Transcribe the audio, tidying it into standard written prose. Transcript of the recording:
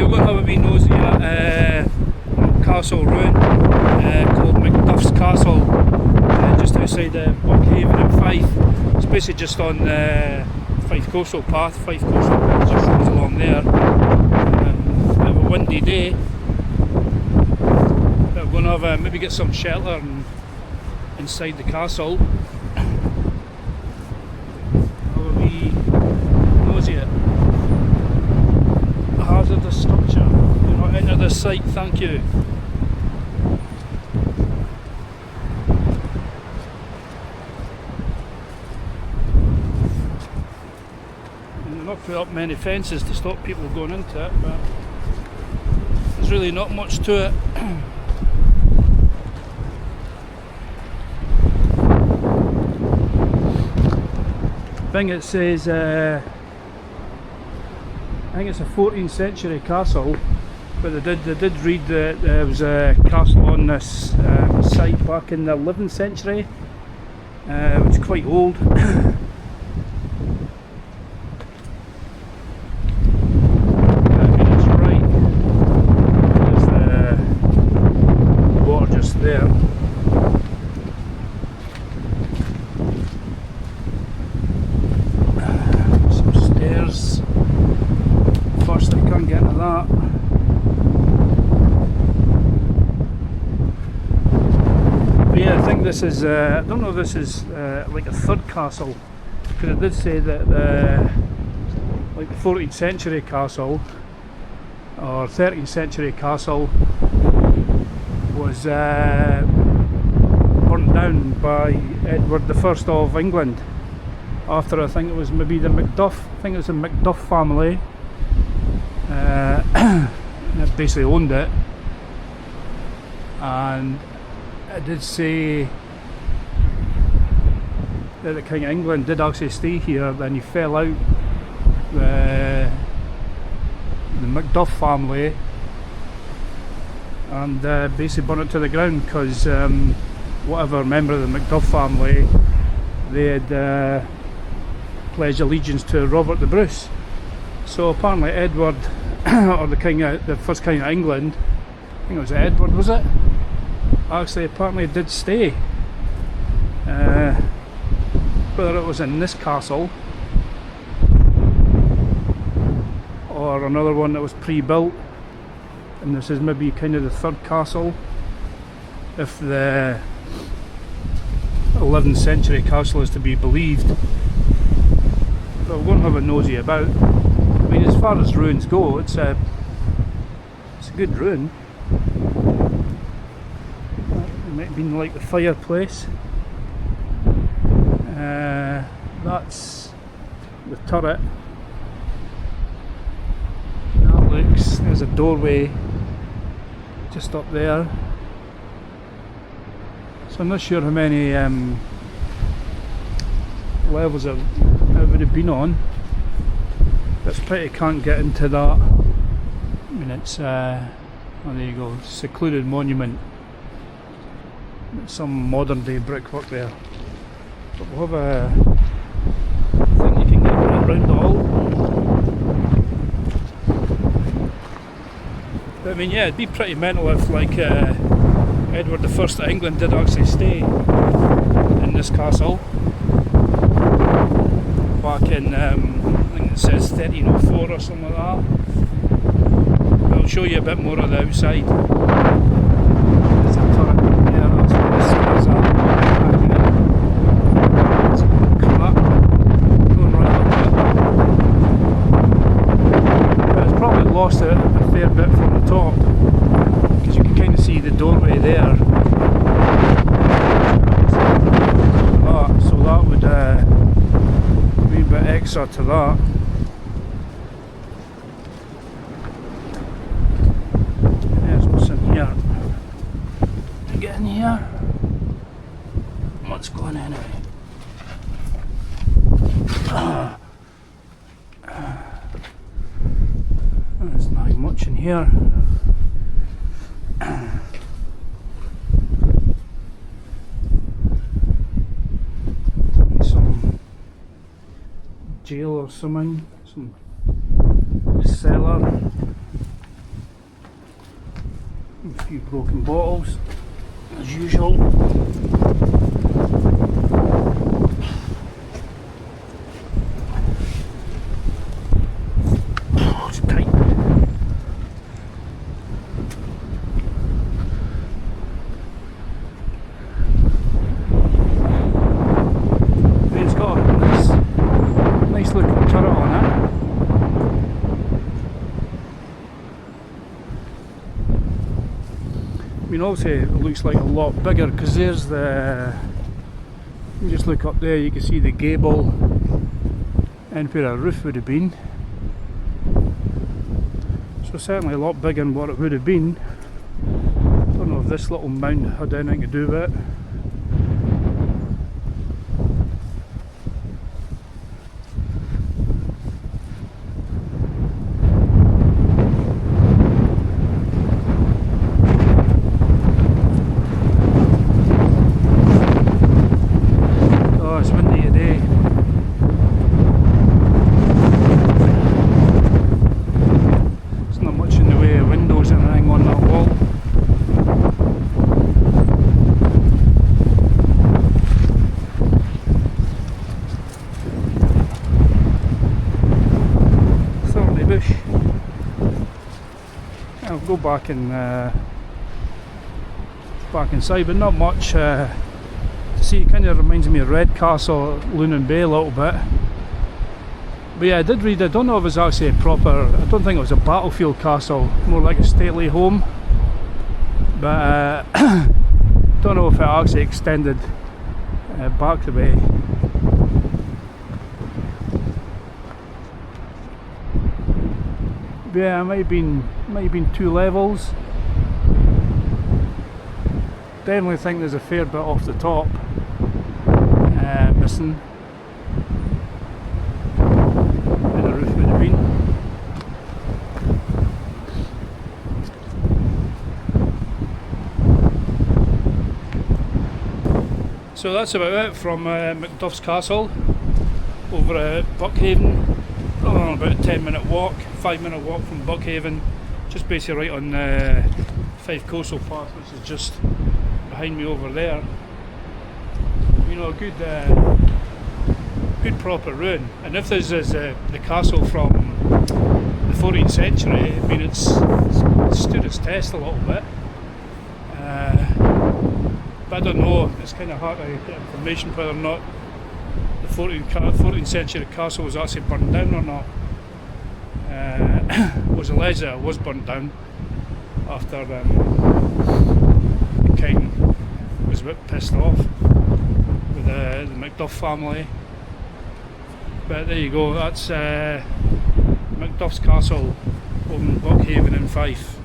we're going to have a wee nosy at castle ruin called Macduff's Castle, just outside Buckhaven in Fife. It's basically just on Fife Coastal Path. Fife Coastal Path just runs along there. Bit of a windy day. But we're going to have maybe get some shelter inside the castle. Have a wee nosy at hazardous structure. Do not enter this site, thank you. And they've not put up many fences to stop people going into it, but there's really not much to it. I think it says I think it's a 14th century castle, but they did read that there was a castle on this site back in the 11th century, which is quite old. It's right, there's the water just there. Some stairs. First I can't get into that. But yeah, I think this is, I don't know if this is like a third castle, because it did say that like the 14th century castle or 13th century castle was burnt down by Edward I of England after, I think it was maybe the Macduff, I think it was the Macduff family. Basically owned it, and it did say that the King of England did actually stay here. Then he fell out the Macduff family and basically burnt it to the ground, because whatever member of the Macduff family, they had pledged allegiance to Robert the Bruce. So apparently Edward, or the first king of England, I think it was Edward, was it? Actually, apparently did stay. Whether it was in this castle or another one that was pre-built, and this is maybe kind of the third castle, if the 11th century castle is to be believed. But we're going to have a nosy about. I mean, as far as ruins go, it's a good ruin. It might have been like the fireplace. That's the turret. That looks, there's a doorway just up there. So I'm not sure how many levels it would have been on. That's pretty, can't get into that. I mean, it's oh, there you go, secluded monument. Some modern day brickwork there. But we'll have a, I think you can get around it all. But I mean, yeah, it'd be pretty mental if like Edward I of England did actually stay in this castle back in I think it says 1304 or something like that. But I'll show you a bit more of the outside. There's a turret there, that's where the stairs are. It's a crack going right up there. But it's probably lost a fair bit from the top, because you can kind of see the doorway there. So that would be a bit extra to that. There's what's in here. Get in here. What's going on anyway? There's not much in here. Some jail or something, some cellar. few broken bottles, as usual. Oh, it's tight. It's got a nice looking turret on it. I mean, obviously it looks like a lot bigger because there's the, you just look up there, you can see the gable and where a roof would have been. So certainly a lot bigger than what it would have been. Don't know if this little mound had anything to do with it. I'll go back and back inside, but not much to see. It kind of reminds me of Redcastle, Lunan Bay a little bit. But yeah, I did read, I don't know if it was actually a proper, I don't think it was a battlefield castle, more like a stately home. But don't know if it actually extended back the way. Yeah, it might have been 2 levels. Definitely think there's a fair bit off the top missing. Where the roof would have been. So that's about it from Macduff's Castle over at Buckhaven. Oh, about a 10-minute walk, 5-minute walk from Buckhaven, just basically right on Fife Coastal Path, which is just behind me over there. You know, a good proper ruin. And if this is the castle from the 14th century, I mean it's stood its test a little bit. But I don't know, it's kind of hard to get information whether or not the 14th century castle was actually burned down or not. It was alleged that it was burnt down after the king was a bit pissed off with the Macduff family. But there you go, that's Macduff's Castle over in Buckhaven in Fife.